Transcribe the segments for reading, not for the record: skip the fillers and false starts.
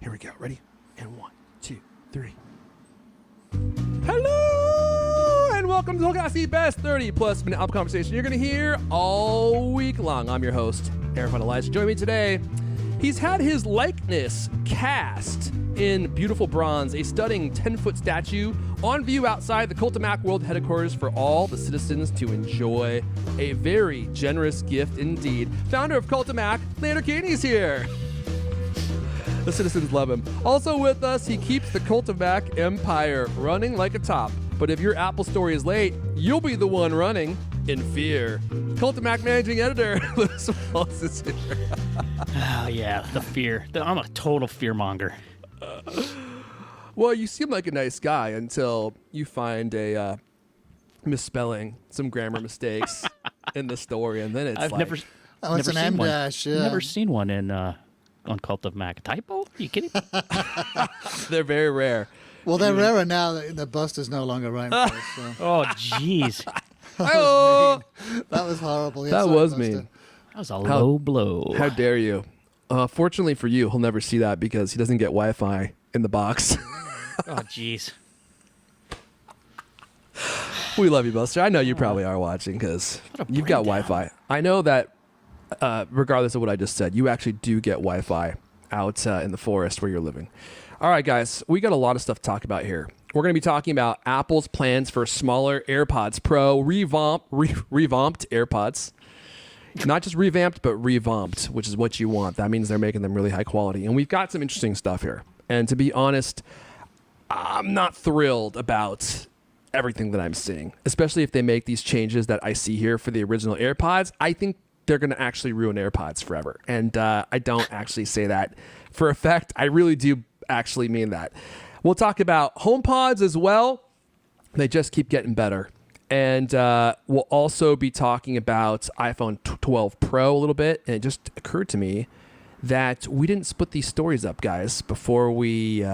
Here we go. Ready? And 1, 2, 3. Hello, and welcome to CultCast, the best 30-plus minute Apple conversation you're going to hear all week long. I'm your host, Erfon Elijah. Join me today. He's had his likeness cast in beautiful bronze, a stunning 10-foot statue on view outside the CultMac World Headquarters for all the citizens to enjoy. A very generous gift indeed. Founder of CultMac, Leonard Caney's here. The citizens love him. Also with us, he keeps the CultMac empire running like a top. But if your Apple story is late, you'll be the one running in fear. CultMac managing editor, Louis Wallace is here. Oh, yeah, the fear. I'm a total fearmonger. Well, you seem like a nice guy until you find a misspelling, some grammar mistakes in the story, and then it's I've like... it's an M dash. Yeah. Never seen one on Cult of Mac. Typo? Are you kidding? They're very rare. Well, they're rarer now that the bust is no longer right. So. Oh, jeez. That was horrible. That was mean. That was a low blow. How dare you? Fortunately for you, he'll never see that because he doesn't get Wi-Fi in the box. Oh, jeez. We love you, Buster. I know you probably are watching because you've got Wi-Fi. I know that regardless of what I just said, you actually do get Wi-Fi out in the forest where you're living. All right, guys, we got a lot of stuff to talk about here. We're going to be talking about Apple's plans for smaller AirPods Pro, revamped AirPods. Not just revamped, but revamped, which is what you want. That means they're making them really high quality. And we've got some interesting stuff here. And to be honest, I'm not thrilled about everything that I'm seeing, especially if they make these changes that I see here for the original AirPods. I think they're going to actually ruin AirPods forever. And I don't actually say that for a fact. I really do actually mean that. We'll talk about HomePods as well. They just keep getting better. And we'll also be talking about iPhone 12 Pro a little bit. And it just occurred to me that we didn't split these stories up, guys, before we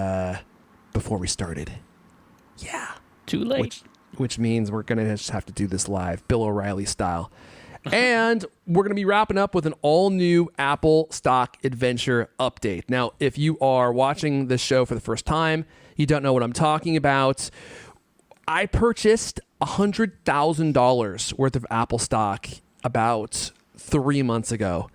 started. Yeah. Too late. Which means we're going to just have to do this live, Bill O'Reilly style. And we're going to be wrapping up with an all-new Apple Stock Adventure update. Now, if you are watching this show for the first time, you don't know what I'm talking about. I purchased $100,000 worth of Apple stock about 3 months ago,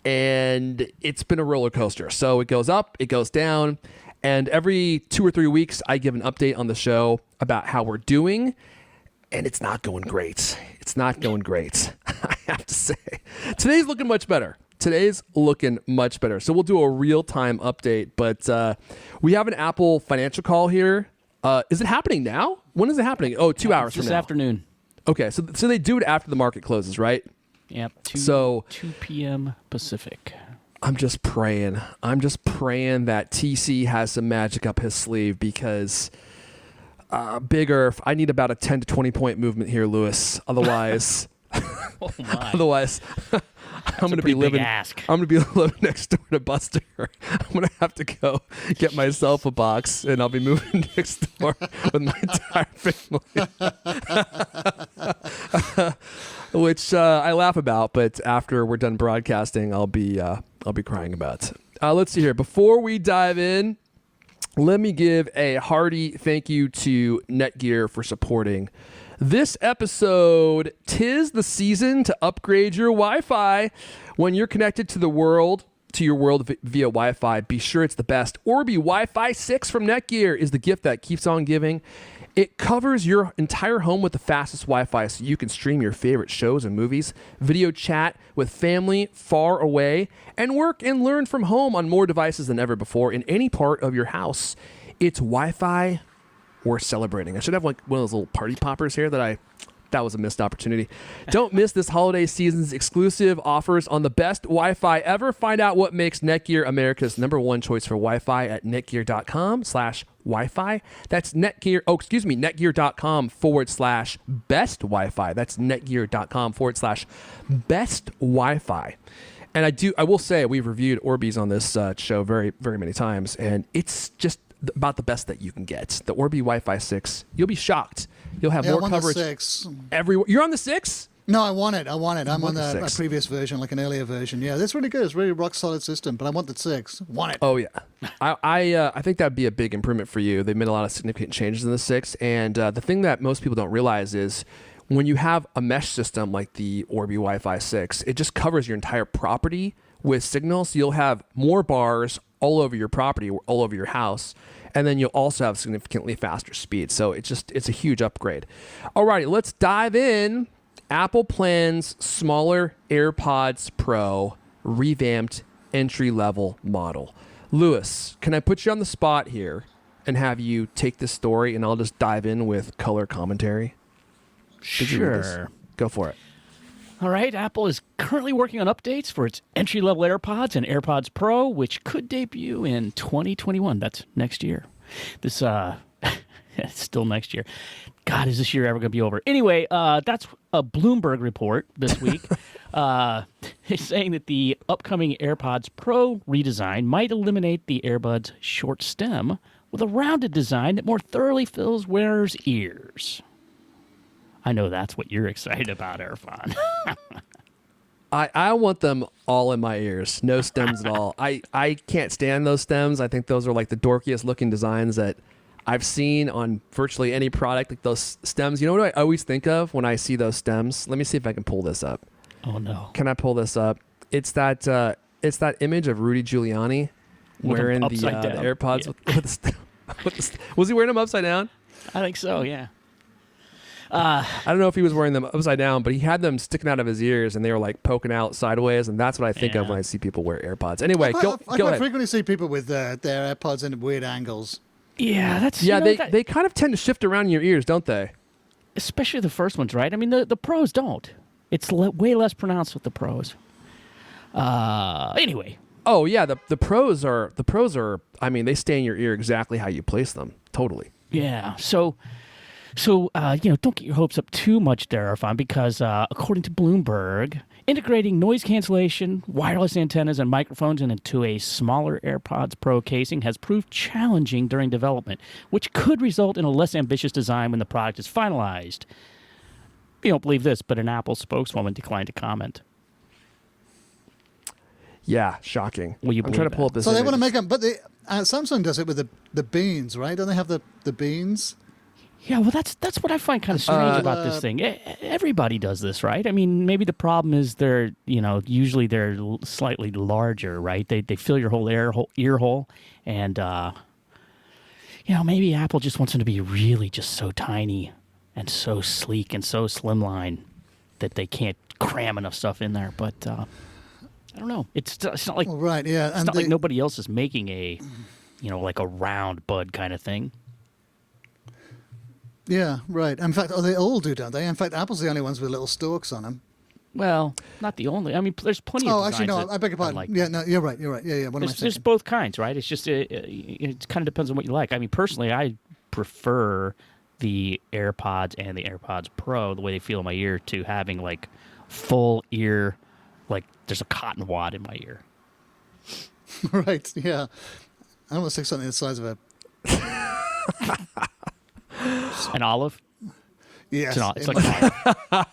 and it's been a roller coaster. So it goes up, it goes down, and every 2 or 3 weeks, I give an update on the show about how we're doing, and it's not going great. It's not going great, I have to say. Today's looking much better. So we'll do a real-time update, but we have an Apple financial call here. Is it happening now? When is it happening? Oh, 2 hours from now. This afternoon. Okay, so they do it after the market closes, right? Yep, 2 p.m. Pacific. I'm just praying that TC has some magic up his sleeve because Big Erf, I need about a 10 to 20 point movement here, Louis. Otherwise, Oh my. otherwise I'm going to be living. I'm going to be living next door to Buster. I'm going to have to go get myself a box, and I'll be moving next door with my entire family. Which I laugh about, but after we're done broadcasting, I'll be crying about. Let's see here. Before we dive in, let me give a hearty thank you to Netgear for supporting this episode. 'Tis the season to upgrade your Wi-Fi. When you're connected to your world via Wi-Fi, be sure it's the best. Orbi Wi-Fi 6 from Netgear is the gift that keeps on giving. It covers your entire home with the fastest Wi-Fi so you can stream your favorite shows and movies, video chat with family far away, and work and learn from home on more devices than ever before in any part of your house. It's Wi-Fi worth celebrating. I should have like one of those little party poppers here that was a missed opportunity. Don't miss this holiday season's exclusive offers on the best Wi-Fi ever. Find out what makes Netgear America's #1 choice for Wi-Fi at netgear.com/Wi-Fi. That's netgear.com/best Wi-Fi. That's netgear.com/best Wi-Fi. And I will say we've reviewed Orbis on this show very, very many times, and it's just about the best that you can get. The Orbi Wi-Fi 6, you'll be shocked. You'll have more coverage everywhere. You're on the 6? No, I want it. I'm on the a 6. previous version, like an earlier version. Yeah, that's really good. It's really rock solid system, but I want the 6. Want it. Oh yeah, I think that'd be a big improvement for you. They've made a lot of significant changes in the 6, and the thing that most people don't realize is when you have a mesh system like the Orbi Wi-Fi 6, it just covers your entire property with signal. So you'll have more bars all over your property, all over your house, and then you'll also have significantly faster speed. So it's a huge upgrade. Alrighty, let's dive in. Apple plans smaller AirPods Pro revamped entry-level model. Lewis, can I put you on the spot here and have you take this story, and I'll just dive in with color commentary? Did you read this? Sure. Go for it. All right, Apple is currently working on updates for its entry-level AirPods and AirPods Pro, which could debut in 2021. That's next year. This, it's still next year. God, is this year ever going to be over? Anyway, that's a Bloomberg report this week. It's saying that the upcoming AirPods Pro redesign might eliminate the earbuds' short stem with a rounded design that more thoroughly fills wearers' ears. I know that's what you're excited about, Erfon. I want them all in my ears. No stems at all. I can't stand those stems. I think those are like the dorkiest looking designs that I've seen on virtually any product. Like those stems. You know what I always think of when I see those stems? Let me see if I can pull this up. Oh, no. Can I pull this up? It's that image of Rudy Giuliani wearing the AirPods Yeah. Was he wearing them upside down? I think so, yeah. I don't know if he was wearing them upside down, but he had them sticking out of his ears, and they were like poking out sideways, and that's what I think of when I see people wear AirPods. Anyway, go I ahead. frequently see people with their AirPods in weird angles. Yeah, that's... Yeah, you know, they kind of tend to shift around in your ears, don't they? especially the first ones, right? I mean, the pros don't. It's way less pronounced with the pros. Anyway. Oh yeah, the pros are. I mean, they stay in your ear exactly how you place them. Totally. Yeah. So don't get your hopes up too much there, Erfon, because according to Bloomberg, integrating noise cancellation, wireless antennas, and microphones into a smaller AirPods Pro casing has proved challenging during development, which could result in a less ambitious design when the product is finalized. You don't believe this, but an Apple spokeswoman declined to comment. Yeah, shocking. Will you I'm trying to pull up this. So they image. want to make them, but Samsung does it with the beans, right? Don't they have the beans? Yeah, well, that's what I find kind of strange about this thing. Everybody does this, right? I mean, maybe the problem is usually they're slightly larger, right? They fill your whole ear hole, and maybe Apple just wants them to be really just so tiny and so sleek and so slimline that they can't cram enough stuff in there. But I don't know. It's not like Right, yeah. it's not like nobody else is making a like a round bud kind of thing. Yeah, right. In fact, they all do, don't they? In fact, Apple's the only ones with little stalks on them. Well, not the only. I mean, there's plenty of designs. Actually, no, I beg your pardon. Like, yeah, no, you're right. Yeah, what am I there's thinking? both kinds, right? It's just it kind of depends on what you like. I mean, personally, I prefer the AirPods and the AirPods Pro, the way they feel in my ear, to having like full ear, like there's a cotton wad in my ear. Right, yeah. I almost think something the size of a... An olive? Yes. It's like an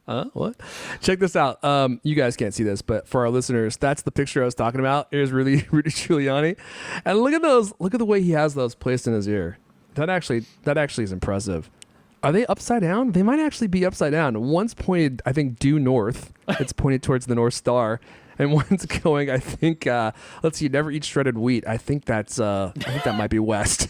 olive. What? Check this out. You guys can't see this, but for our listeners, that's the picture I was talking about. Here's Rudy Giuliani, and look at those. Look at the way he has those placed in his ear. That actually is impressive. Are they upside down? They might actually be upside down. One's pointed, I think, due north. It's pointed towards the North Star, and one's going, I think. Let's see. Never eat shredded wheat. I think that might be west.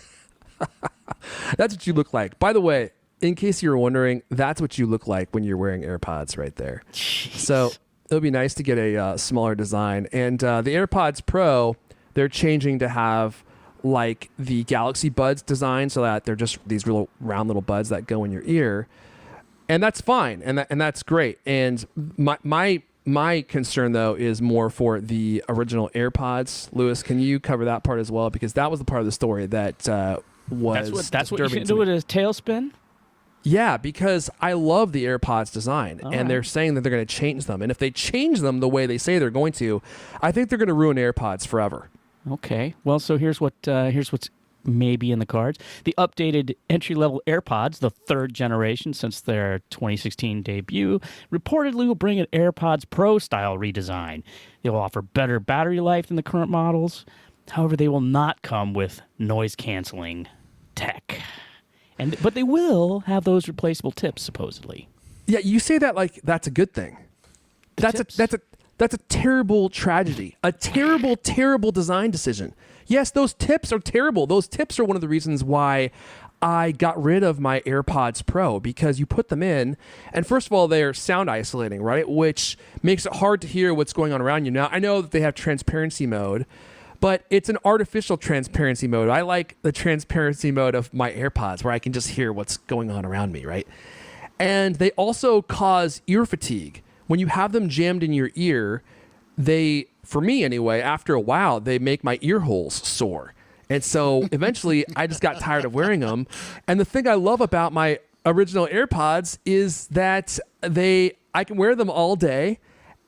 That's what you look like. By the way, in case you were wondering, that's what you look like when you're wearing AirPods right there. Jeez. So it would be nice to get a smaller design. And the AirPods Pro, they're changing to have like the Galaxy Buds design, so that they're just these real round little buds that go in your ear. And that's fine. And that's great. And my concern, though, is more for the original AirPods. Lewis, can you cover that part as well? Because that was the part of the story that was that's what you disturbing should to do me. with a tailspin? Yeah, because I love the AirPods design, and they're saying that they're going to change them. And if they change them the way they say they're going to, I think they're going to ruin AirPods forever. Okay. Well, so here's what's maybe in the cards. The updated entry-level AirPods, the third generation since their 2016 debut, reportedly will bring an AirPods Pro style redesign. They will offer better battery life than the current models. However, they will not come with noise-canceling tech. But they will have those replaceable tips, supposedly. Yeah, you say that like that's a good thing. That's a terrible tragedy. A terrible, terrible design decision. Yes, those tips are terrible. Those tips are one of the reasons why I got rid of my AirPods Pro, because you put them in, and first of all, they're sound isolating, right? Which makes it hard to hear what's going on around you. Now, I know that they have transparency mode, but it's an artificial transparency mode. I like the transparency mode of my AirPods where I can just hear what's going on around me, right? And they also cause ear fatigue. When you have them jammed in your ear, they, for me anyway, after a while, they make my ear holes sore. And so eventually I just got tired of wearing them. And the thing I love about my original AirPods is that I can wear them all day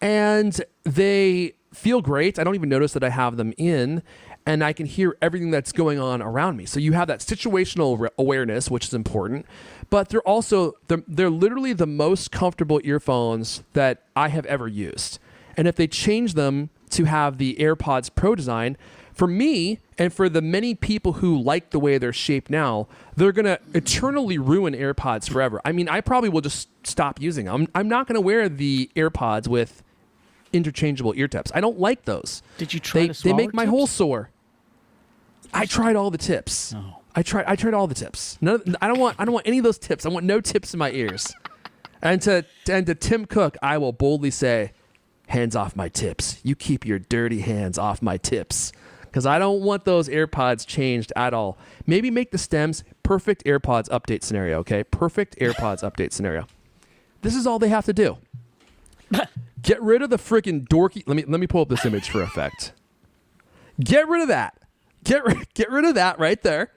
and they feel great. I don't even notice that I have them in, and I can hear everything that's going on around me. So you have that situational awareness, which is important, but they're literally the most comfortable earphones that I have ever used. And if they change them to have the AirPods Pro design, for me and for the many people who like the way they're shaped now, they're going to eternally ruin AirPods forever. I mean, I probably will just stop using them. I'm not going to wear the AirPods with interchangeable ear tips. I don't like those. Did you try They make my holes sore. I tried all the tips. Oh. I tried all the tips. I don't want any of those tips. I want no tips in my ears. And to Tim Cook, I will boldly say, hands off my tips. You keep your dirty hands off my tips, because I don't want those AirPods changed at all. Maybe make the stems perfect AirPods update scenario, okay? Perfect AirPods update scenario. This is all they have to do. Get rid of the freaking dorky. Let me pull up this image for effect. Get rid of that. Get rid of that right there.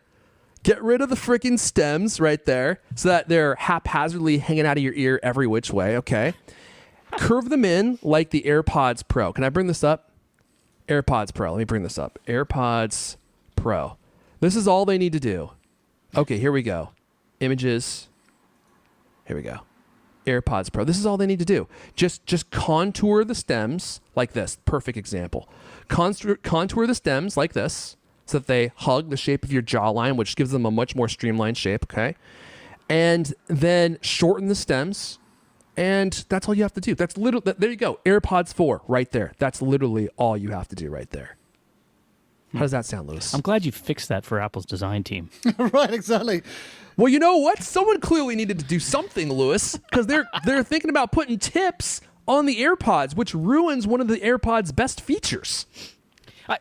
Get rid of the freaking stems right there so that they're haphazardly hanging out of your ear every which way, okay? Curve them in like the AirPods Pro. Can I bring this up? AirPods Pro. Let me bring this up. AirPods Pro. This is all they need to do. Okay, here we go. Images. Here we go. AirPods Pro. This is all they need to do. Just contour the stems like this. Perfect example. Contour the stems like this so that they hug the shape of your jawline, which gives them a much more streamlined shape, okay? And then shorten the stems, and that's all you have to do. That's literally, there you go. AirPods 4 right there. That's literally all you have to do right there. How does that sound, Lewis? I'm glad you fixed that for Apple's design team. Right, exactly. Well, you know what? Someone clearly needed to do something, Lewis, because they're thinking about putting tips on the AirPods, which ruins one of the AirPods' best features.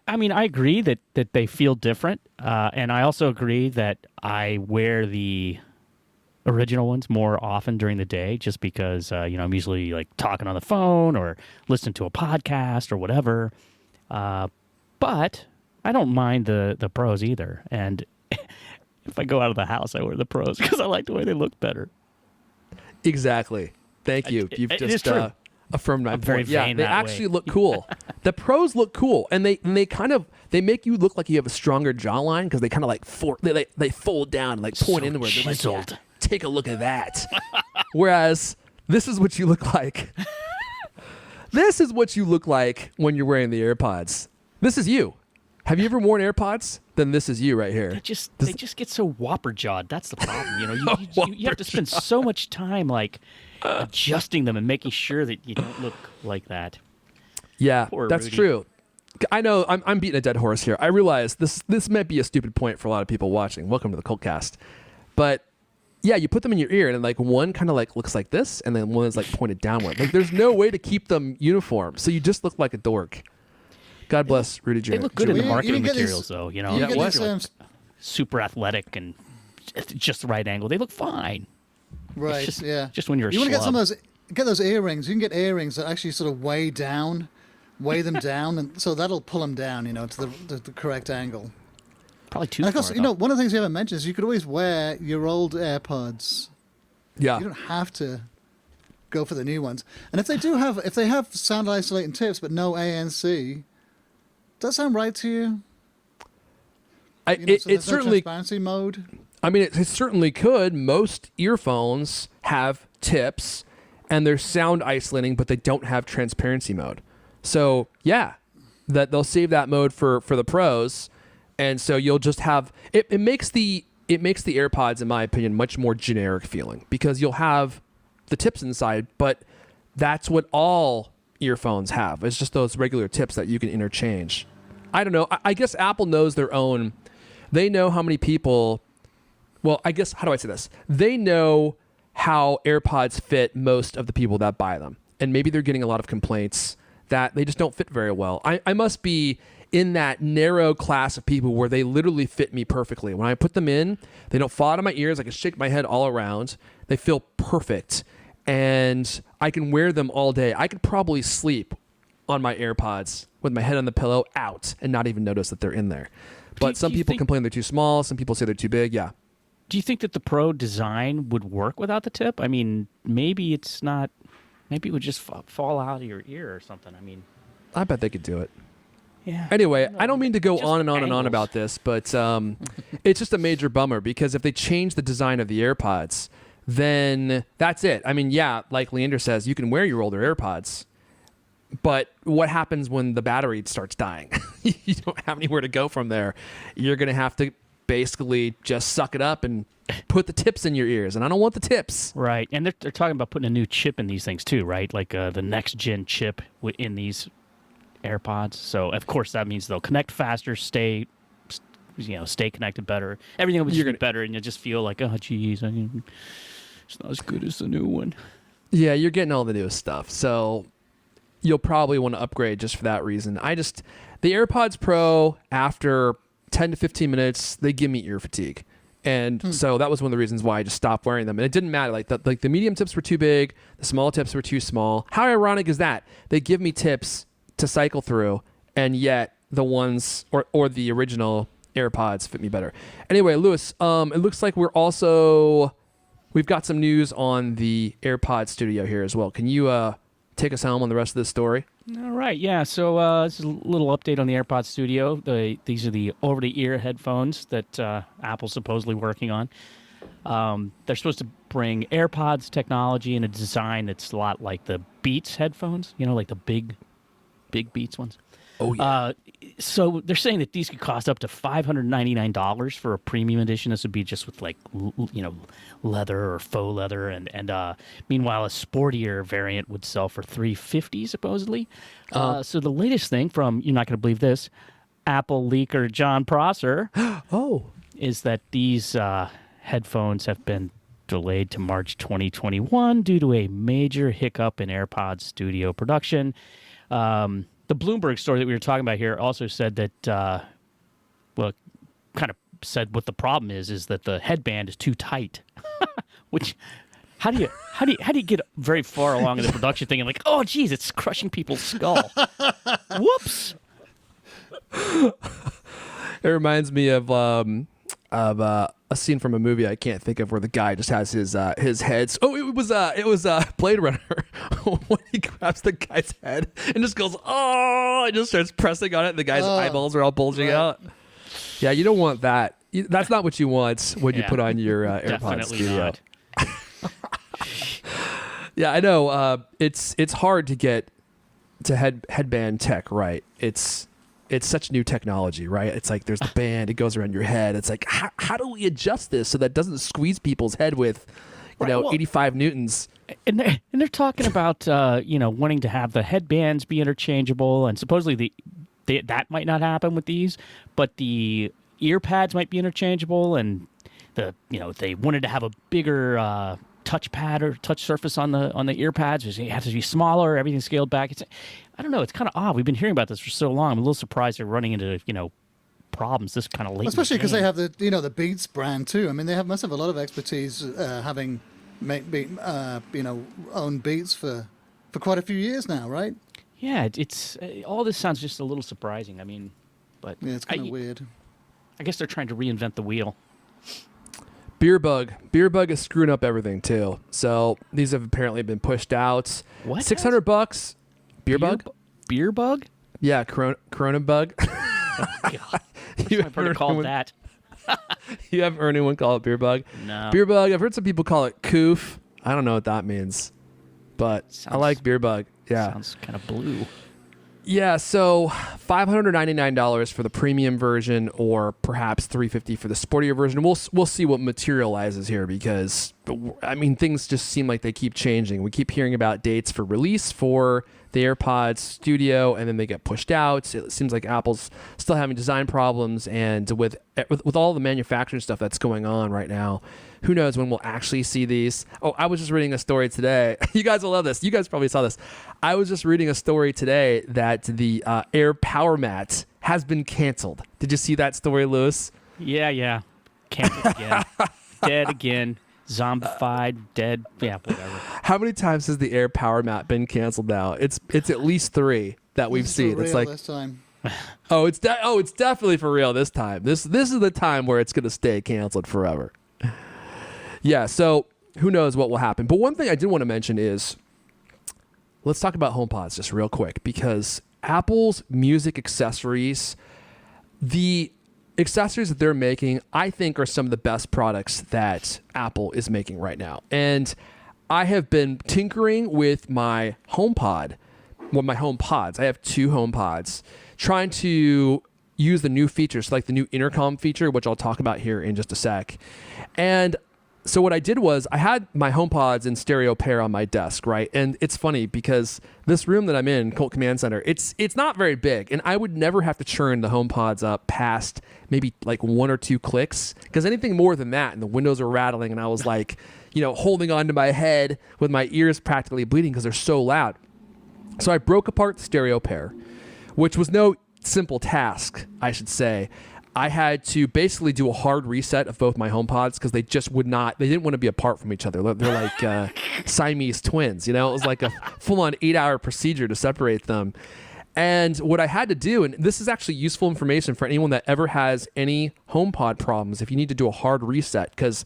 I mean, I agree that they feel different, and I also agree that I wear the original ones more often during the day, just because I'm usually like talking on the phone or listening to a podcast or whatever. But I don't mind the Pros either, and if I go out of the house, I wear the Pros because I like the way they look better. Exactly. Thank you. You've just affirmed my point. Yeah, they actually look cool. The Pros look cool, and they make you look like you have a stronger jawline because they kind of like they fold down and like point inward. They're like, yeah, take a look at that. Whereas this is what you look like. This is what you look like when you're wearing the AirPods. This is you. Have you ever worn AirPods? Then this is you right here. They just get so whopper jawed. That's the problem. You have to spend so much time like adjusting them and making sure that you don't look like that. Yeah, Poor that's Rudy. true. I know I'm beating a dead horse here. I realize this might be a stupid point for a lot of people watching. Welcome to the CultCast. But yeah, you put them in your ear and like one kind of like looks like this and then one is like pointed downward. Like there's no way to keep them uniform. So you just look like a dork. God bless Rudy Jr. They look good in the You marketing get these- materials, though. You know, You Yeah, get what? these, super athletic and just the right angle. They look fine. right, Just, yeah. Just when you're a You want to get some schlub. of those earrings. You can get earrings that actually sort of weigh them down, and so that'll pull them down, to the correct angle. Probably too And of far, course, though. one of the things you haven't mentioned is you could always wear your old AirPods. Yeah. You don't have to go for the new ones. And if they have sound isolating tips but no ANC, does that sound right to you? It there's no certainly. transparency mode. I mean, it certainly could. Most earphones have tips, and they're sound isolating, but they don't have transparency mode. So yeah, that they'll save that mode for the pros, and so you'll just have it. It makes the AirPods, in my opinion, much more generic feeling because you'll have the tips inside, but that's what all earphones have. It's just those regular tips that you can interchange. I don't know. I guess Apple knows their own. They know how many people. Well, I guess, how do I say this? They know how AirPods fit most of the people that buy them. And maybe they're getting a lot of complaints that they just don't fit very well. I must be in that narrow class of people where they literally fit me perfectly. When I put them in, they don't fall out of my ears. I can shake my head all around. They feel perfect. And I can wear them all day. I could probably sleep on my AirPods with my head on the pillow out and not even notice that they're in there. But some people complain they're too small. Some people say they're too big. Yeah. Do you think that the Pro design would work without the tip? I mean, maybe it's not. Maybe it would just fall out of your ear or something. I mean, I bet they could do it. Yeah. Anyway, I don't mean to go Just on and on and on angles. about this, but it's just a major bummer because if they change the design of the AirPods, then that's it. I mean, yeah, like Leander says, you can wear your older AirPods, but what happens when the battery starts dying? You don't have anywhere to go from there. You're going to have to basically just suck it up and put the tips in your ears, and I don't want the tips. Right, and they're talking about putting a new chip in these things too, right? Like the next gen chip in these AirPods. So of course that means they'll connect faster, stay connected better. Everything will just be better, and you'll just feel like, oh, geez, it's not as good as the new one. Yeah, you're getting all the newest stuff, so you'll probably want to upgrade just for that reason. The AirPods Pro, after 10 to 15 minutes, they give me ear fatigue. And so that was one of the reasons why I just stopped wearing them. And it didn't matter. Like the medium tips were too big. The small tips were too small. How ironic is that? They give me tips to cycle through, and yet the ones or the original AirPods fit me better. Anyway, Lewis, it looks like we've got some news on the AirPods Studio here as well. Can you take us home on the rest of this story? All right, yeah. So this is a little update on the AirPods Studio. These are the over-the-ear headphones that Apple's supposedly working on. They're supposed to bring AirPods technology in a design that's a lot like the Beats headphones, like the big Beats ones. Oh, yeah. So they're saying that these could cost up to $599 for a premium edition. This would be just with leather or faux leather, and meanwhile a sportier variant would sell for $350 supposedly. So the latest thing from, you're not going to believe this, Apple leaker Jon Prosser, is that these headphones have been delayed to March 2021 due to a major hiccup in AirPods Studio production. The Bloomberg story that we were talking about here also said that, kind of said what the problem is that the headband is too tight. Which, how do you get very far along in the production thing and like, oh geez, it's crushing people's skull. Whoops. It reminds me of a scene from a movie I can't think of where the guy just has his head. Oh, it was Blade Runner when he grabs the guy's head and just goes, oh, and just starts pressing on it, and the guy's eyeballs are all bulging out. Yeah, you don't want that. That's not what you want when you put on your AirPods Studio. Not. Yeah, I know. It's hard to get to headband tech right. It's such new technology, right? It's like there's the band, it goes around your head. It's like, how do we adjust this so that doesn't squeeze people's head with, 85 newtons? And they're talking about, wanting to have the headbands be interchangeable, and supposedly that might not happen with these, but the ear pads might be interchangeable, and they wanted to have a bigger touchpad or touch surface on the ear pads. It has to be smaller, everything scaled back. I don't know. It's kind of odd. We've been hearing about this for so long. I'm a little surprised they're running into problems this kind of late. Especially because they have the Beats brand too. I mean, must have a lot of expertise having owned Beats for quite a few years now, right? Yeah, it's all this sounds just a little surprising. I mean, but yeah, it's kind of weird. I guess they're trying to reinvent the wheel. Beer bug is screwing up everything too. So these have apparently been pushed out. What? $600. Beer bug? Beer bug? Yeah, Corona bug. God. You I've heard it called that. You haven't heard anyone call it beer bug? No. Beer bug. I've heard some people call it coof. I don't know what that means, but I like beer bug. Yeah. Sounds kind of blue. Yeah, so $599 for the premium version, or perhaps $350 for the sportier version. We'll see what materializes here, because I mean, things just seem like they keep changing. We keep hearing about dates for release for the AirPods Studio, and then they get pushed out. It seems like Apple's still having design problems, and with all the manufacturing stuff that's going on right now, who knows when we'll actually see these. Oh, I was just reading a story today. You guys will love this. You guys probably saw this. I was just reading a story today that the Air Power Mat has been canceled. Did you see that story, Lewis? Yeah. Canceled again. Dead again. Zombified, dead. Yeah, whatever. How many times has the Air Power Mat been canceled now? It's at least 3 that we've seen. It's like this time. it's definitely for real this time. This is the time where it's going to stay canceled forever. Yeah, so who knows what will happen. But one thing I did want to mention is, let's talk about HomePods just real quick, because Apple's music accessories, the accessories that they're making, I think are some of the best products that Apple is making right now. And I have been tinkering with my HomePods. I have 2 HomePods, trying to use the new features, like the new intercom feature, which I'll talk about here in just a sec. And so what I did was I had my HomePods in stereo pair on my desk, right? And it's funny because this room that I'm in, Cult Command Center, it's not very big, and I would never have to churn the HomePods up past maybe like 1 or 2 clicks, because anything more than that and the windows are rattling, and I was like, holding on to my head with my ears practically bleeding because they're so loud. So I broke apart the stereo pair, which was no simple task, I should say. I had to basically do a hard reset of both my HomePods, because they just they didn't want to be apart from each other. They're like Siamese twins, It was like a full-on 8-hour procedure to separate them. And what I had to do, and this is actually useful information for anyone that ever has any HomePod problems, if you need to do a hard reset, because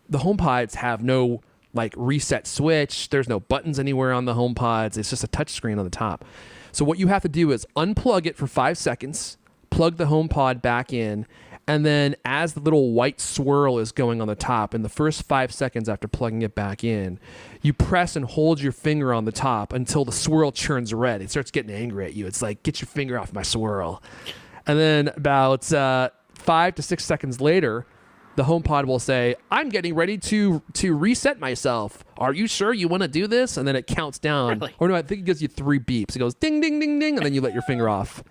the HomePods have no like reset switch. There's no buttons anywhere on the HomePods. It's just a touch screen on the top. So what you have to do is unplug it for 5 seconds, plug the HomePod back in, and then as the little white swirl is going on the top, in the first 5 seconds after plugging it back in, you press and hold your finger on the top until the swirl turns red. It starts getting angry at you. It's like, get your finger off my swirl. And then about 5 to 6 seconds later, the HomePod will say, I'm getting ready to reset myself. Are you sure you want to do this? And then it counts down. Really? Or no, I think it gives you 3 beeps. It goes ding, ding, ding, ding, and then you let your finger off.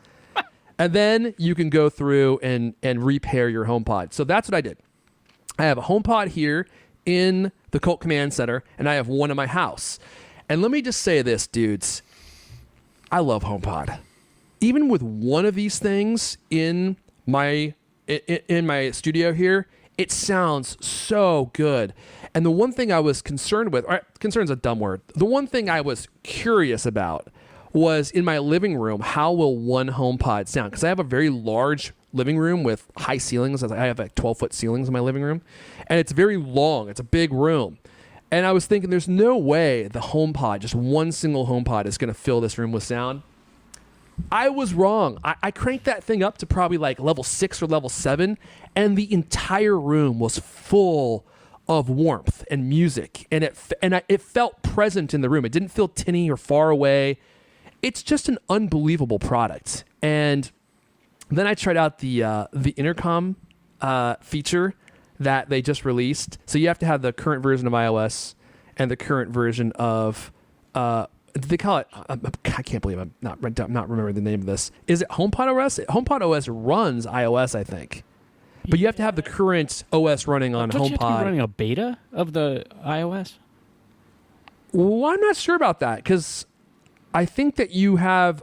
And then you can go through and repair your HomePod. So that's what I did. I have a HomePod here in the Cult Command Center, and I have one in my house. And let me just say this, dudes. I love HomePod. Even with one of these things in my studio here, it sounds so good. And the one thing I was concerned with, concerned is a dumb word. The one thing I was curious about was in my living room, how will one HomePod sound? Because I have a very large living room with high ceilings. I have like 12-foot ceilings in my living room. And it's very long. It's a big room. And I was thinking, there's no way the HomePod, just one single HomePod, is going to fill this room with sound. I was wrong. I cranked that thing up to probably like level 6 or level 7, and the entire room was full of warmth and music. And it felt present in the room. It didn't feel tinny or far away. It's just an unbelievable product. And then I tried out the intercom feature that they just released. So you have to have the current version of iOS and the current version of they call it. I can't believe I'm not remembering the name of this. Is it HomePod OS? HomePod OS runs iOS, I think, but you have to have the current OS running on Don't HomePod. You have to be running a beta of the iOS? Well, I'm not sure about that, because I think that you have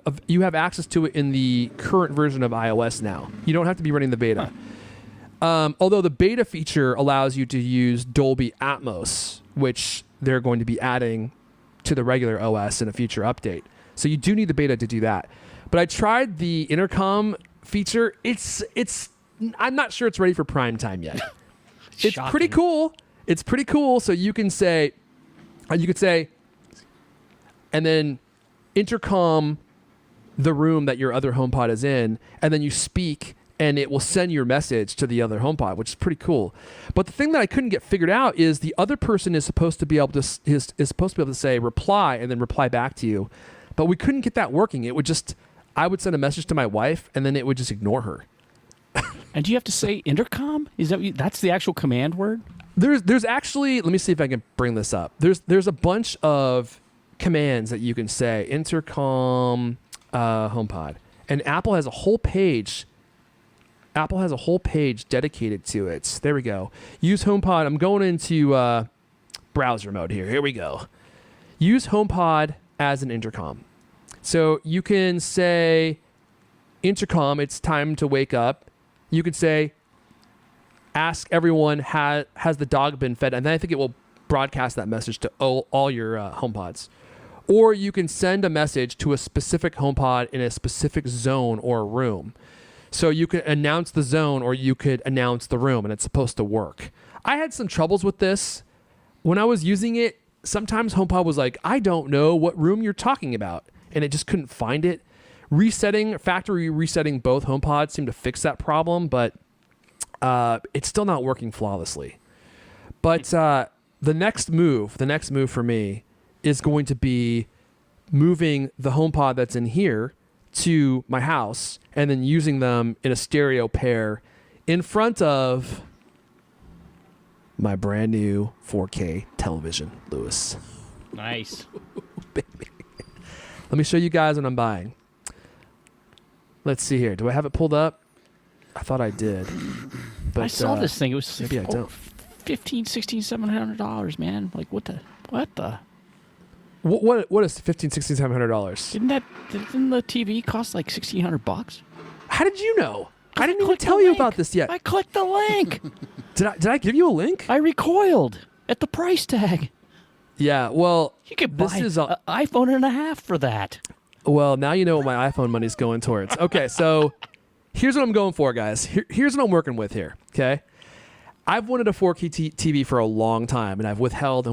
access to it in the current version of iOS now. You don't have to be running the beta. Although the beta feature allows you to use Dolby Atmos, which they're going to be adding to the regular OS in a future update. So you do need the beta to do that. But I tried the intercom feature. I'm not sure it's ready for prime time yet. It's Shocking. pretty cool. It's pretty cool. So you could say, and then intercom the room that your other HomePod is in, and then you speak, and it will send your message to the other HomePod, which is pretty cool. But the thing that I couldn't get figured out is the other person is supposed to be able to say reply and then reply back to you, but we couldn't get that working. It would just, I would send a message to my wife, and then it would just ignore her. And do you have to say intercom? Is that's the actual command word? There's actually, let me see if I can bring this up. There's a bunch of commands that you can say, intercom, HomePod, and Apple has a whole page. Apple has a whole page dedicated to it. There we go. Use HomePod. I'm going into browser mode here. Here we go. Use HomePod as an intercom. So you can say, intercom, it's time to wake up. You could say, ask everyone, has the dog been fed? And then I think it will broadcast that message to all your HomePods. Or you can send a message to a specific HomePod in a specific zone or room. So you could announce the zone or you could announce the room, and it's supposed to work. I had some troubles with this. When I was using it, sometimes HomePod was like, I don't know what room you're talking about, and it just couldn't find it. Factory resetting both HomePods seemed to fix that problem, but it's still not working flawlessly. But the next move for me is going to be moving the HomePod that's in here to my house and then using them in a stereo pair in front of my brand new 4K television, Lewis. Nice. Baby. Let me show you guys what I'm buying. Let's see here. Do I have it pulled up? I thought I did. But I saw this thing. It was maybe I don't. $1,500, $1,600, $700, man. Like what the? What is $1,500, $1,600? Didn't the TV cost like $1,600? How did you know? I didn't even tell you about this yet. I clicked the link. Did I give you a link? I recoiled at the price tag. Yeah, well, you could buy an iPhone and a half for that. Well, now you know what my iPhone money's going towards. Okay, so here's what I'm going for, guys. Here's what I'm working with here, okay? I've wanted a 4K TV for a long time, and I've withheld.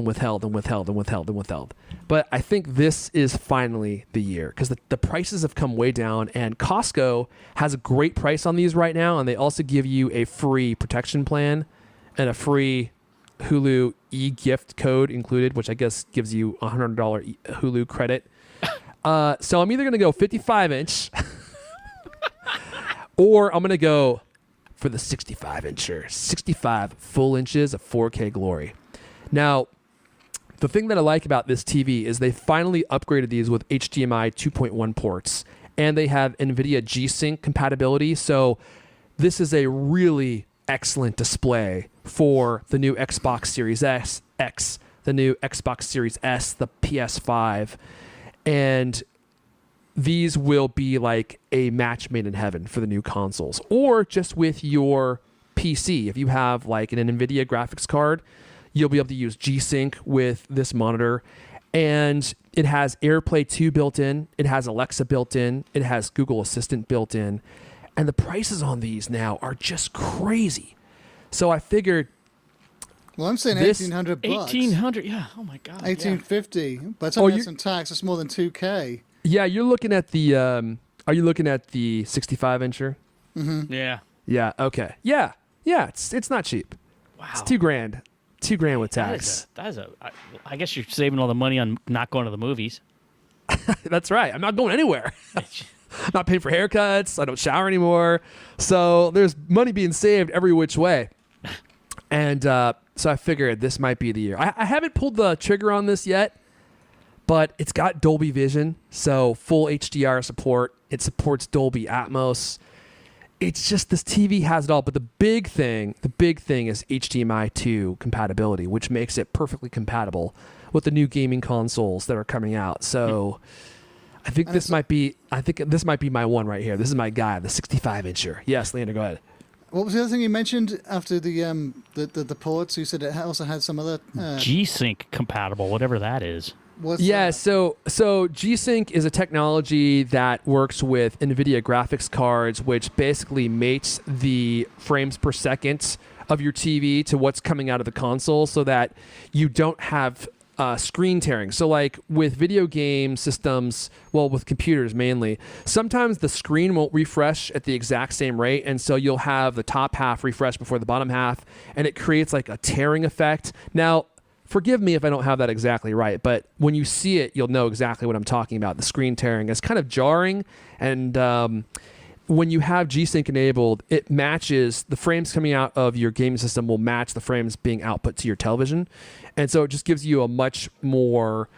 But I think this is finally the year because the prices have come way down, and Costco has a great price on these right now, and they also give you a free protection plan and a free Hulu e-gift code included, which I guess gives you a $100 Hulu credit. So I'm either going to go 55-inch or I'm going to go for the 65-incher. 65 full inches of 4K glory. Now, the thing that I like about this TV is they finally upgraded these with HDMI 2.1 ports, and they have NVIDIA G-Sync compatibility. So this is a really excellent display for the new Xbox Series X, the new Xbox Series S, the PS5, and these will be like a match made in heaven for the new consoles, or just with your PC. If you have like an NVIDIA graphics card, you'll be able to use G-Sync with this monitor, and it has AirPlay 2 built in, it has Alexa built in, it has Google Assistant built in, and the prices on these now are just crazy. So I figured, well, I'm saying $1,800. $1,800, yeah. Oh my God. $1,850. By the time you add some tax, it's more than $2K. Yeah, you're looking at the. Are you looking at the 65-incher? Mm-hmm. Yeah. Yeah. Okay. Yeah. Yeah. It's not cheap. Wow. It's $2,000. $2,000 with tax. I guess you're saving all the money on not going to the movies. That's right. I'm not going anywhere. I'm not paying for haircuts. I don't shower anymore. So there's money being saved every which way. And so I figured this might be the year. I haven't pulled the trigger on this yet, but it's got Dolby Vision, so full HDR support. It supports Dolby Atmos. It's just this TV has it all. But the big thing is HDMI 2 compatibility, which makes it perfectly compatible with the new gaming consoles that are coming out. So I think this might be my one right here. This is my guy, the 65-incher. Yes, Leander, go ahead. What was the other thing you mentioned after the ports? You said it also had some other G-Sync compatible, whatever that is. What's that? So G-Sync is a technology that works with NVIDIA graphics cards, which basically mates the frames per second of your TV to what's coming out of the console, so that you don't have screen tearing. So like with video game systems, well, with computers mainly, sometimes the screen won't refresh at the exact same rate. And so you'll have the top half refresh before the bottom half, and it creates like a tearing effect. Now, forgive me if I don't have that exactly right, but when you see it, you'll know exactly what I'm talking about. The screen tearing is kind of jarring, and when you have G-Sync enabled, it matches the frames coming out of your gaming system will match the frames being output to your television. And so it just gives you a much more,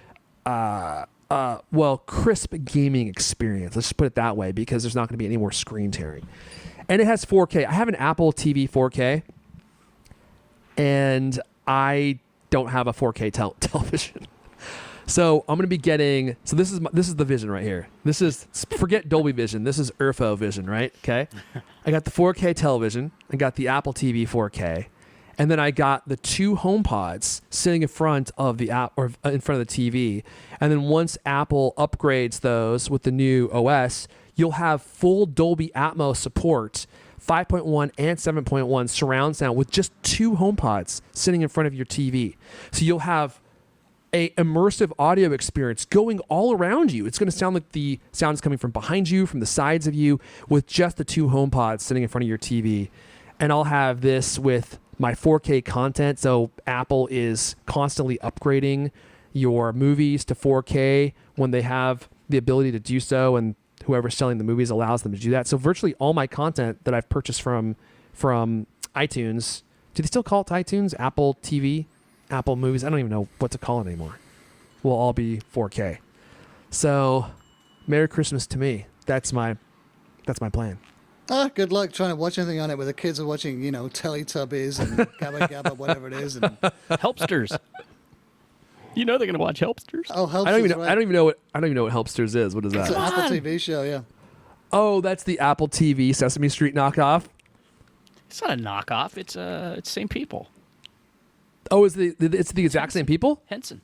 crisp gaming experience. Let's just put it that way, because there's not going to be any more screen tearing. And it has 4K. I have an Apple TV 4K, and I don't have a 4K television. So I'm going to be getting, so this is the Vision right here. This is, forget Dolby Vision. This is Erfon Vision, right? Okay. I got the 4K television. I got the Apple TV 4K. And then I got the 2 HomePods sitting in front of the app or in front of the TV. And then once Apple upgrades those with the new OS, you'll have full Dolby Atmos support, 5.1 and 7.1 surround sound with just 2 HomePods sitting in front of your TV. So you'll have a immersive audio experience going all around you. It's going to sound like the sound is coming from behind you, from the sides of you, with just the 2 HomePods sitting in front of your TV. And I'll have this with my 4K content. So Apple is constantly upgrading your movies to 4K when they have the ability to do so, and whoever's selling the movies allows them to do that. So virtually all my content that I've purchased from iTunes, do they still call it iTunes? Apple TV? Apple Movies, I don't even know what to call it anymore, will all be 4K. So, Merry Christmas to me. That's my plan. Good luck trying to watch anything on it where the kids are watching, Teletubbies and Gabba Gabba, whatever it is. And Helpsters. You know they're going to watch Helpsters. Oh, Helpsters! I don't even know what Helpsters is. What is that? It's an Apple TV show, yeah. Oh, that's the Apple TV Sesame Street knockoff. It's not a knockoff. It's same people. Oh, it's the exact same people? Henson.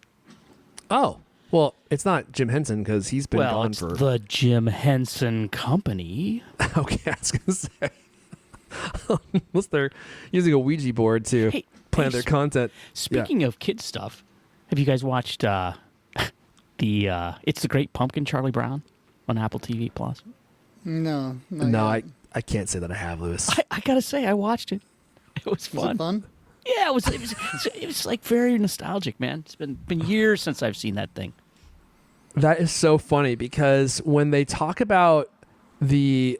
Oh, well, it's not Jim Henson because he's been gone it's for the Jim Henson Company. Okay, I was gonna say, unless they're using a Ouija board to plan their content. Speaking of kid stuff, have you guys watched It's the Great Pumpkin, Charlie Brown, on Apple TV Plus? No, I can't say that I have, Lewis. I gotta say, I watched it. It was fun. Was it fun? Yeah, it was like very nostalgic, man. It's been years since I've seen that thing. That is so funny because when they talk about the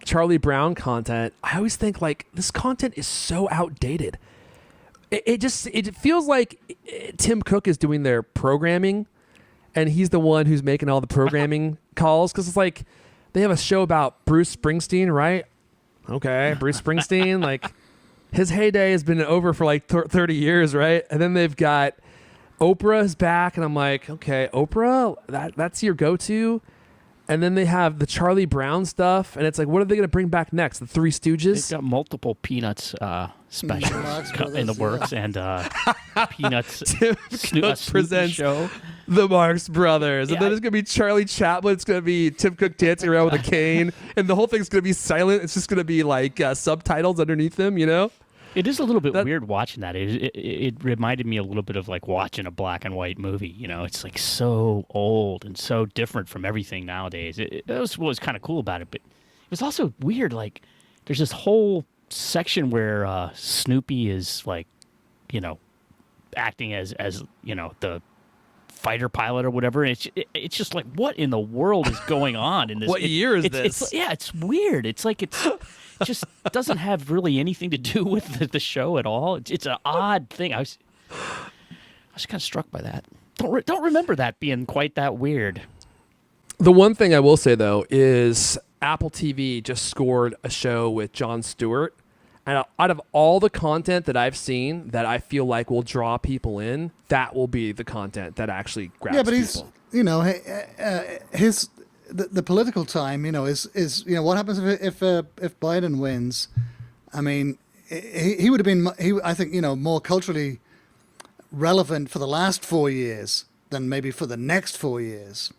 Charlie Brown content, I always think like this content is so outdated. It feels like Tim Cook is doing their programming, and he's the one who's making all the programming calls, because it's like they have a show about Bruce Springsteen, right? Okay, Bruce Springsteen, like his heyday has been over for like 30 years, right? And then they've got Oprah's back, and I'm like, okay, Oprah, that's your go-to. And then they have the Charlie Brown stuff, and it's like, what are they going to bring back next? The Three Stooges? They've got multiple Peanuts specials in the works, and Peanuts Tim Cook presents show. The Marx Brothers. Yeah, And then it's going to be Charlie Chaplin. It's going to be Tim Cook dancing around with a cane. And the whole thing's going to be silent. It's just going to be like subtitles underneath them, you know? It is a little bit weird watching that. It reminded me a little bit of like watching a black and white movie. You know, it's like so old and so different from everything nowadays. That was what was kind of cool about it. But it was also weird. Like there's this whole section where Snoopy is like, you know, acting as you know, the fighter pilot or whatever. And it's just like, what in the world is going on in this? What year is this? It's weird. It's like it just doesn't have really anything to do with the show at all. It's an odd thing. I was kind of struck by that. Don't remember that being quite that weird. The one thing I will say, though, is Apple TV just scored a show with Jon Stewart. And out of all the content that I've seen that I feel like will draw people in, that will be the content that actually grabs people. Yeah, but he's, the political time, is what happens if Biden wins? I mean, he would have been, I think, more culturally relevant for the last 4 years than maybe for the next 4 years.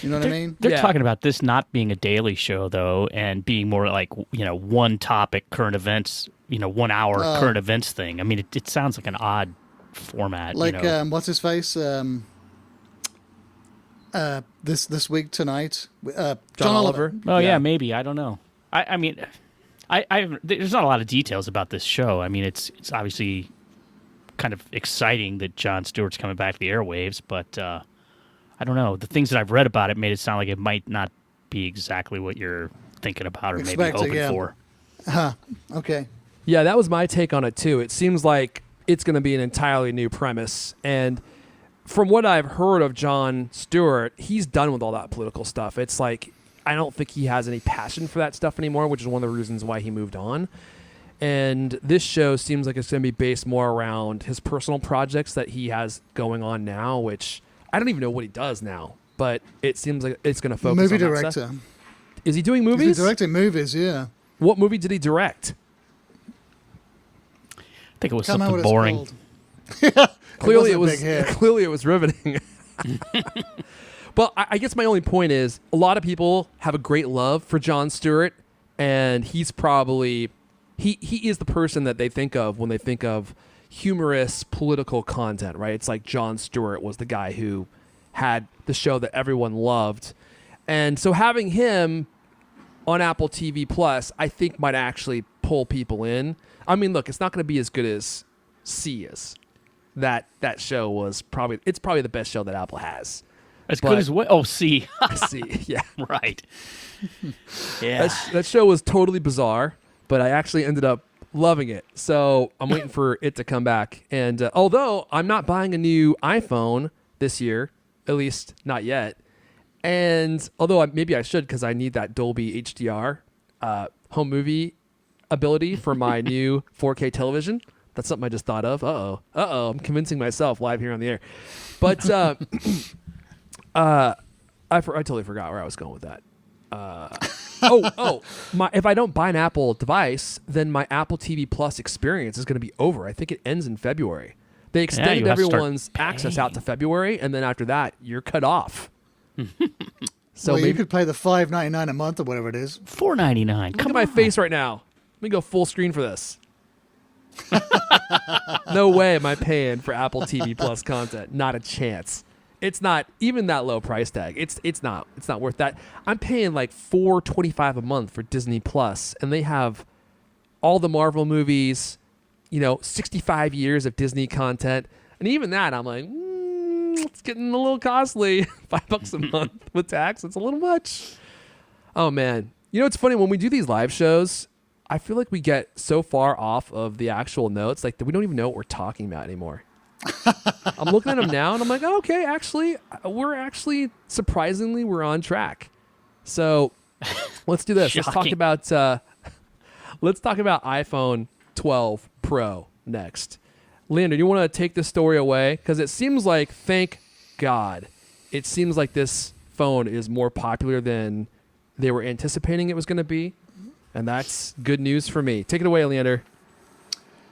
You know what I mean? They're talking about this not being a daily show, though, and being more like, one topic, current events, 1 hour current events thing. I mean, it sounds like an odd format. Like, what's his face? This week tonight, John Oliver. Oh yeah, maybe. I don't know. I mean, there's not a lot of details about this show. I mean, it's obviously kind of exciting that Jon Stewart's coming back to the airwaves, but I don't know. The things that I've read about it made it sound like it might not be exactly what you're thinking about or maybe hoping for. Okay. Yeah, that was my take on it too. It seems like it's going to be an entirely new premise, and from what I've heard of Jon Stewart, he's done with all that political stuff. It's like, I don't think he has any passion for that stuff anymore, which is one of the reasons why he moved on. And this show seems like it's going to be based more around his personal projects that he has going on now, which I don't even know what he does now, but it seems like it's going to focus movie on director. that stuff. Is he doing movies? He's directing movies, yeah. What movie did he direct? I think it was something boring. Clearly, it was riveting. But I guess my only point is a lot of people have a great love for Jon Stewart, and he's probably he is the person that they think of when they think of humorous political content, right? It's like Jon Stewart was the guy who had the show that everyone loved, and so having him on Apple TV Plus, I think might actually pull people in. I mean, look, it's not going to be as good as C is. That show was probably the best show that Apple has. As good as what? Oh, C. C, yeah. Right. Yeah. That show was totally bizarre, but I actually ended up loving it. So I'm waiting for it to come back. And although I'm not buying a new iPhone this year, at least not yet, and although maybe I should because I need that Dolby HDR home movie ability for my new 4K television. That's something I just thought of. I'm convincing myself live here on the air. But I totally forgot where I was going with that. If I don't buy an Apple device, then my Apple TV Plus experience is going to be over. I think it ends in February. They extended everyone's access out to February, and then after that, you're cut off. So maybe you could pay the $5.99 a month or whatever it is. $4.99. Look at my face right now. Let me go full screen for this. No way am I paying for Apple TV Plus content. Not a chance. It's not even that low price tag. It's not worth that. I'm paying like $4.25 a month for Disney Plus, and they have all the Marvel movies, 65 years of Disney content, and even that I'm like, it's getting a little costly. $5 a month with tax. It's a little much. Oh man, it's funny when we do these live shows. I feel like we get so far off of the actual notes, like that we don't even know what we're talking about anymore. I'm looking at them now, and I'm like, okay, actually, surprisingly, we're on track. So let's do this. Shocking. Let's talk about iPhone 12 Pro next. Leander, do you want to take this story away? Because it seems like, thank God, it seems like this phone is more popular than they were anticipating it was going to be. And that's good news for me. Take it away, Leander.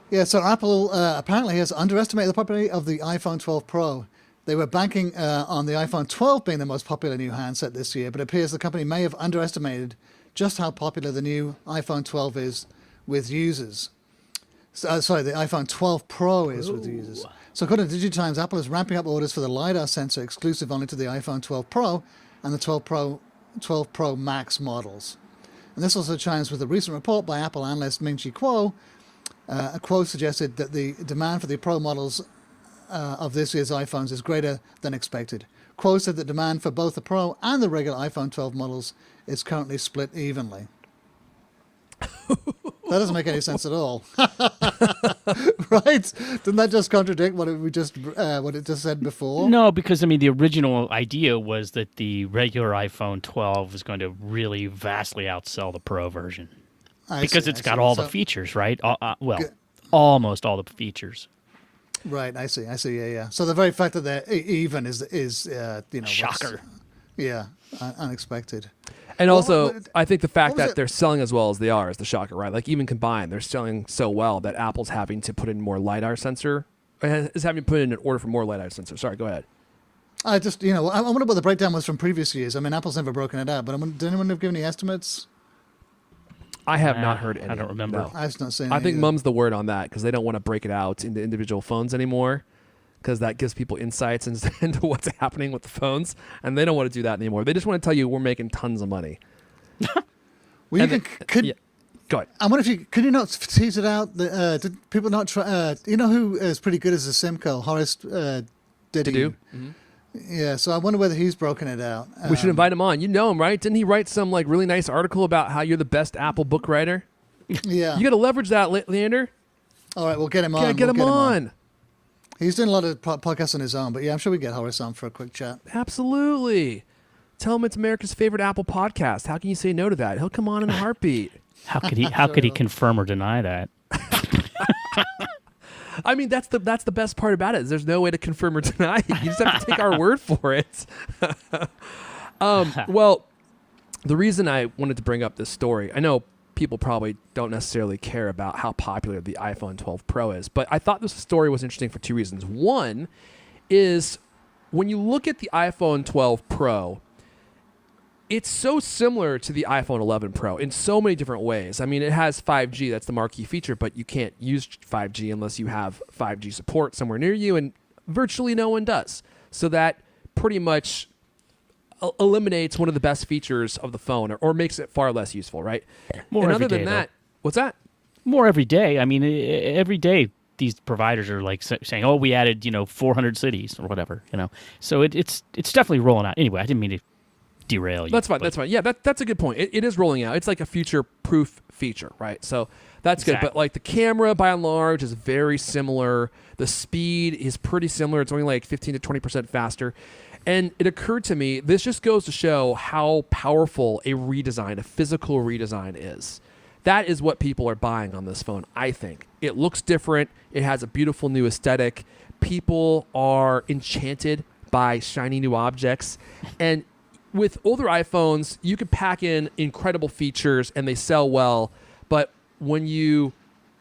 Yeah, so Apple apparently has underestimated the popularity of the iPhone 12 Pro. They were banking on the iPhone 12 being the most popular new handset this year, but it appears the company may have underestimated just how popular the new iPhone 12 is with users. The iPhone 12 Pro is with users. So according to DigiTimes, Apple is ramping up orders for the LiDAR sensor exclusive only to the iPhone 12 Pro and the 12 Pro Max models. And this also chimes with a recent report by Apple analyst Ming-Chi Kuo. Kuo suggested that the demand for the Pro models of this year's iPhones is greater than expected. Kuo said that demand for both the Pro and the regular iPhone 12 models is currently split evenly. That doesn't make any sense at all. Right? Didn't that just contradict what it just said before? No, because the original idea was that the regular iPhone 12 is going to really vastly outsell the Pro version. It's got all the features, right? Almost all the features. Right, I see, yeah. So the very fact that they're even is shocker. Unexpected. And also, I think the fact that they're selling as well as they are is the shocker, right? Like even combined, they're selling so well that Apple's having to put in more LiDAR sensor. Is having to put in an order for more LiDAR sensor. Sorry, go ahead. I wonder what the breakdown was from previous years. Apple's never broken it out, but did anyone have given any estimates? I have not heard any. I don't remember. No. I've not seen. I it think either. mum's the word on that because they don't want to break it out into individual phones anymore because that gives people insights into what's happening with the phones, and they don't want to do that anymore. They just want to tell you we're making tons of money. Well, you And could. yeah. Go ahead. I wonder if could you not tease it out? Did people not try? You know who is pretty good as a sim call? Horace To Diddy. do? Yeah, so I wonder whether he's broken it out. We should invite him on. You know him, right? Didn't he write some like really nice article about how you're the best Apple book writer? Yeah. You got to leverage that, Leander. All right, we'll get him on. Gotta get We'll him on. He's doing a lot of podcasts on his own, but yeah, I'm sure we can get Horace on for a quick chat. Absolutely. Tell him it's America's favorite Apple podcast. How can you say no to that? He'll come on in a heartbeat. How could he? How could he confirm or deny that? I mean, that's the best part about it. Is there's no way to confirm or deny it. You just have to take our word for it. Well, the reason I wanted to bring up this story, I know people probably don't necessarily care about how popular the iPhone 12 Pro is, but I thought this story was interesting for two reasons. One is when you look at the iPhone 12 Pro, it's so similar to the iPhone 11 Pro in so many different ways. I mean, it has 5G, that's the marquee feature, but you can't use 5G unless you have 5G support somewhere near you, and virtually no one does. So that pretty much eliminates one of the best features of the phone or makes it far less useful, right? More and every other than day, that, what's that? More every day. I mean, every day these providers are like saying, "Oh, we added 400 cities or whatever." So it's definitely rolling out. Anyway, I didn't mean to derail you. That's fine. but- That's fine. Yeah, that's a good point. It is rolling out. It's like a future-proof feature, right? So that's good. Exactly. But like the camera, by and large, is very similar. The speed is pretty similar. It's only like 15 to 20% faster. And it occurred to me, this just goes to show how powerful a redesign, a physical redesign is. That is what people are buying on this phone, I think. It looks different. It has a beautiful new aesthetic. People are enchanted by shiny new objects. And with older iPhones, you could pack in incredible features and they sell well. But when you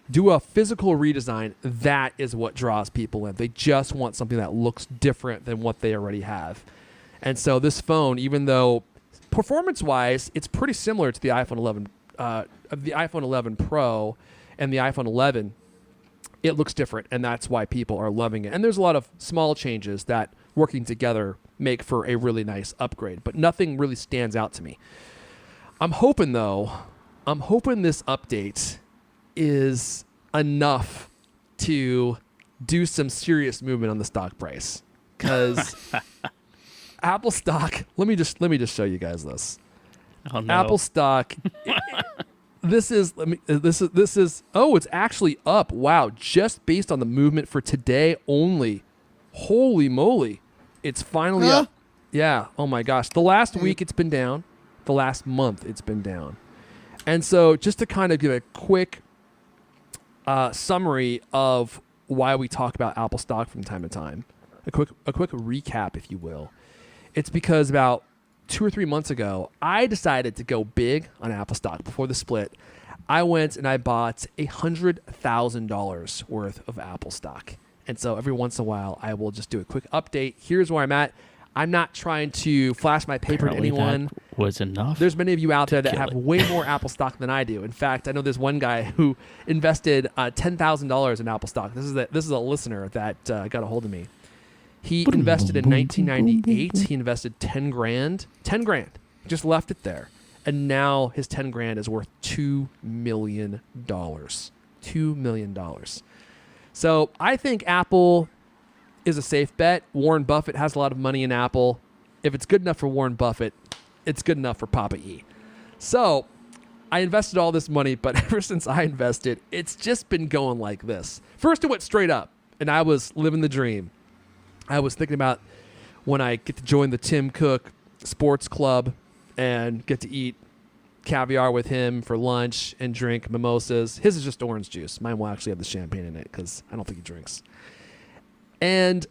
do a physical redesign, that is what draws people in. They just want something that looks different than what they already have. And so this phone, even though performance-wise, it's pretty similar to the iPhone 11 Pro and the iPhone 11, it looks different, and that's why people are loving it. And there's a lot of small changes that working together make for a really nice upgrade, but nothing really stands out to me. I'm hoping this update is enough to do some serious movement on the stock price, because Apple stock. Let me just show you guys this. Oh, no. Apple stock. This is. Oh, it's actually up. Wow, just based on the movement for today only. Holy moly, it's finally up. Yeah. Oh my gosh. The last week it's been down. The last month it's been down. And so, just to kind of give a quick summary of why we talk about Apple stock from time to time, a quick recap, if you will. It's because about 2 or 3 months ago, I decided to go big on Apple stock before the split. I went and I bought $100,000 worth of Apple stock. And so every once in a while, I will just do a quick update. Here's where I'm at. I'm not trying to flash my paper Apparently to anyone. that was enough. There's many of you out there that kill have it. way more Apple stock than I do. In fact, I know there's one guy who invested $10,000 in Apple stock. This is a listener that got a hold of me. He invested in 1998. He invested 10 grand. 10 grand. Just left it there. And now his 10 grand is worth $2 million. $2 million. So I think Apple is a safe bet. Warren Buffett has a lot of money in Apple. If it's good enough for Warren Buffett, it's good enough for Papa E. So I invested all this money, but ever since I invested, it's just been going like this. First it went straight up, and I was living the dream. I was thinking about when I get to join the Tim Cook Sports Club and get to eat caviar with him for lunch and drink mimosas. His is just orange juice. Mine will actually have the champagne in it because I don't think he drinks. And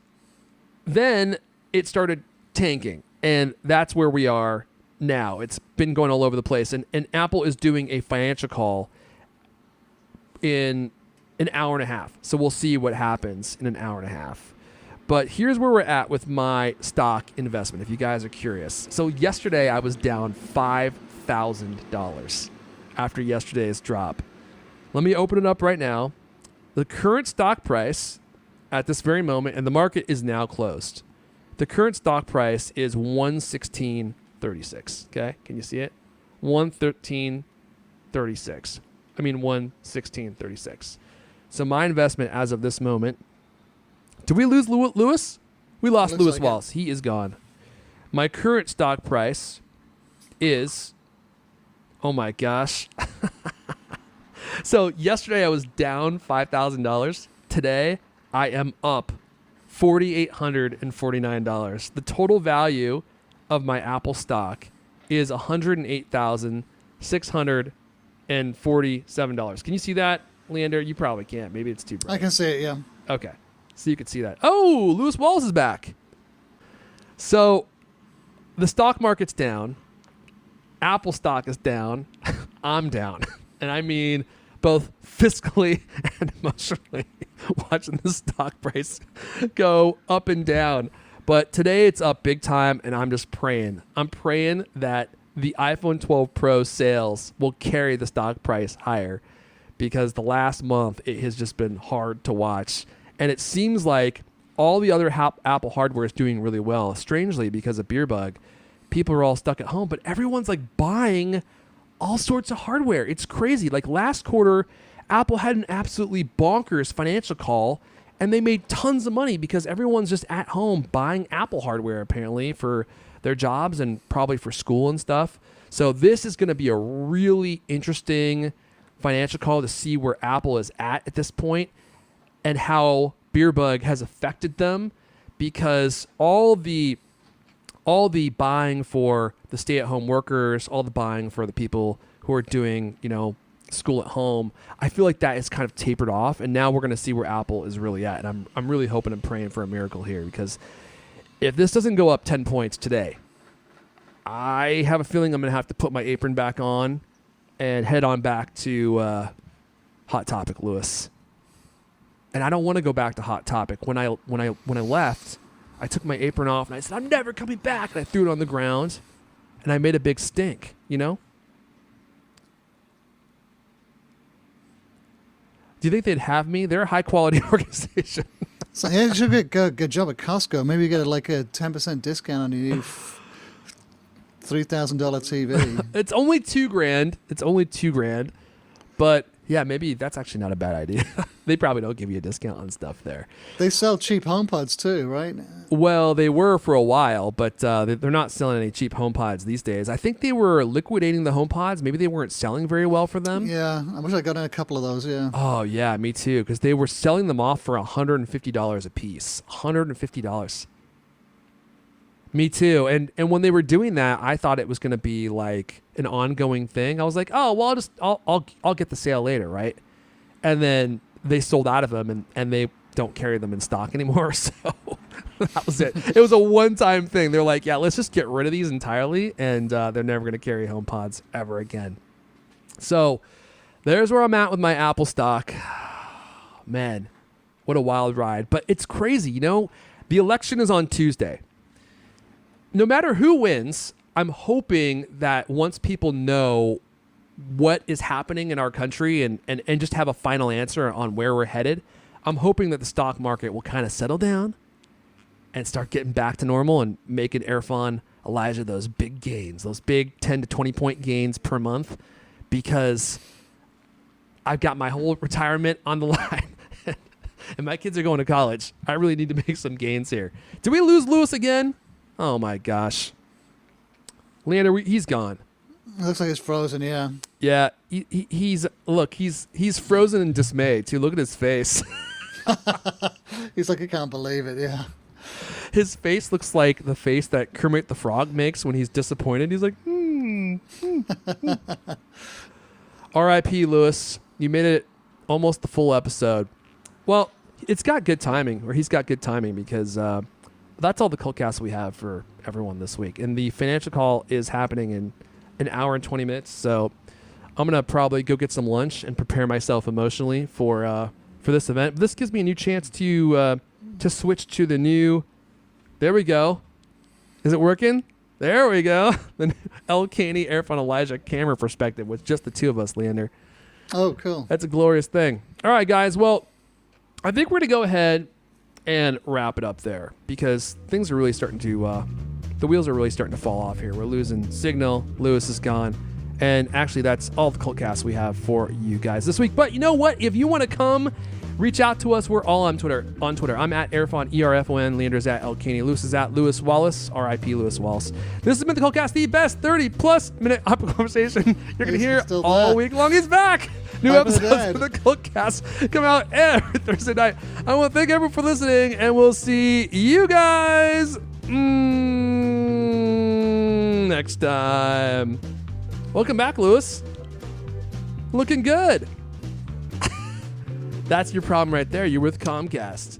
then it started tanking, and that's where we are now. It's been going all over the place, and Apple is doing a financial call in an hour and a half. So we'll see what happens in an hour and a half. But here's where we're at with my stock investment, if you guys are curious. So yesterday I was down $5,000. after yesterday's drop. Let me open it up right now. The current stock price at this very moment, and the market is now closed. The current stock price is $116.36. Okay, can you see it? $113.36. I mean $116.36. So my investment as of this moment. Did we lose Lewis? We lost Looks Lewis like Wallace. He is gone. My current stock price is, oh my gosh. So yesterday I was down $5,000. Today I am up $4,849. The total value of my Apple stock is $108,647. Can you see that, Leander? You probably can't. Maybe it's too bright. I can see it, yeah. Okay. So you can see that. Oh, Lewis Wallace is back. So the stock market's down. Apple stock is down. I'm down. And I mean both fiscally and emotionally, watching the stock price go up and down. But today it's up big time, and I'm just praying. I'm praying that the iPhone 12 Pro sales will carry the stock price higher, because the last month it has just been hard to watch. And it seems like all the other Apple hardware is doing really well. Strangely, because of Beer Bug, people are all stuck at home, but everyone's like buying all sorts of hardware. It's crazy. Like last quarter, Apple had an absolutely bonkers financial call, and they made tons of money because everyone's just at home buying Apple hardware, apparently, for their jobs and probably for school and stuff. So this is going to be a really interesting financial call to see where Apple is at this point and how Beer Bug has affected them, because all the buying for the stay-at-home workers, all the buying for the people who are doing, school at home, I feel like that is kind of tapered off, and now we're going to see where Apple is really at. And I'm really hoping and praying for a miracle here, because if this doesn't go up 10 points today, I have a feeling I'm going to have to put my apron back on and head on back to Hot Topic, Lewis. And I don't want to go back to Hot Topic. When I left, I took my apron off and I said, I'm never coming back. And I threw it on the ground and I made a big stink, Do you think they'd have me? They're a high quality organization. So yeah, it should be a good job at Costco. Maybe you get a 10% discount on your new $3,000 TV. It's only $2,000. It's only $2,000. But yeah, maybe that's actually not a bad idea. They probably don't give you a discount on stuff there. They sell cheap HomePods too, right? Well, they were for a while, but they're not selling any cheap HomePods these days. I think they were liquidating the HomePods. Maybe they weren't selling very well for them. Yeah, I wish I got in a couple of those, yeah. Oh, yeah, me too, because they were selling them off for $150 a piece. $150. Me too. And when they were doing that, I thought it was going to be like an ongoing thing. I was like, oh, well, I'll get the sale later, right? And then they sold out of them, and they don't carry them in stock anymore. So that was it. It was a one-time thing. They're like, yeah, let's just get rid of these entirely, and they're never going to carry HomePods ever again. So there's where I'm at with my Apple stock. Man, what a wild ride. But it's crazy. The election is on Tuesday. No matter who wins, I'm hoping that once people know what is happening in our country and just have a final answer on where we're headed, I'm hoping that the stock market will kind of settle down and start getting back to normal and making Erfon, Elijah, those big gains, those big 10 to 20 point gains per month, because I've got my whole retirement on the line and my kids are going to college. I really need to make some gains here. Did we lose Lewis again? Oh my gosh. Leander, he's gone. It looks like it's frozen, yeah. Yeah, he's frozen in dismay too. Look at his face. He's like, I can't believe it, yeah. His face looks like the face that Kermit the Frog makes when he's disappointed. He's like, R.I.P. Lewis. You made it almost the full episode. Well, it's got good timing, or he's got good timing, because that's all the CultCast we have for everyone this week. And the financial call is happening in an hour and 20 minutes. So I'm going to probably go get some lunch and prepare myself emotionally for this event. This gives me a new chance to switch to the new. There we go. Is it working? There we go. The El Caney Erfon Elijah camera perspective with just the two of us, Leander. Oh, cool. That's a glorious thing. All right, guys. Well, I think we're going to go ahead and wrap it up there because things are really starting to, the wheels are really starting to fall off here. We're losing signal. Lewis is gone. And actually, that's all the CultCast we have for you guys this week. But you know what? If you want to come, reach out to us. We're all on Twitter. I'm at Erfon, ERFON. Leander's at El Caney. Lewis is at Lewis Wallace, RIP Lewis Wallace. This has been the CultCast, the best 30-plus minute Apple conversation you're going to hear all week long. He's back. New episodes of the CultCast come out every Thursday night. I want to thank everyone for listening, and we'll see you guys next time. Welcome back, Lewis. Looking good. That's your problem right there. You're with Comcast.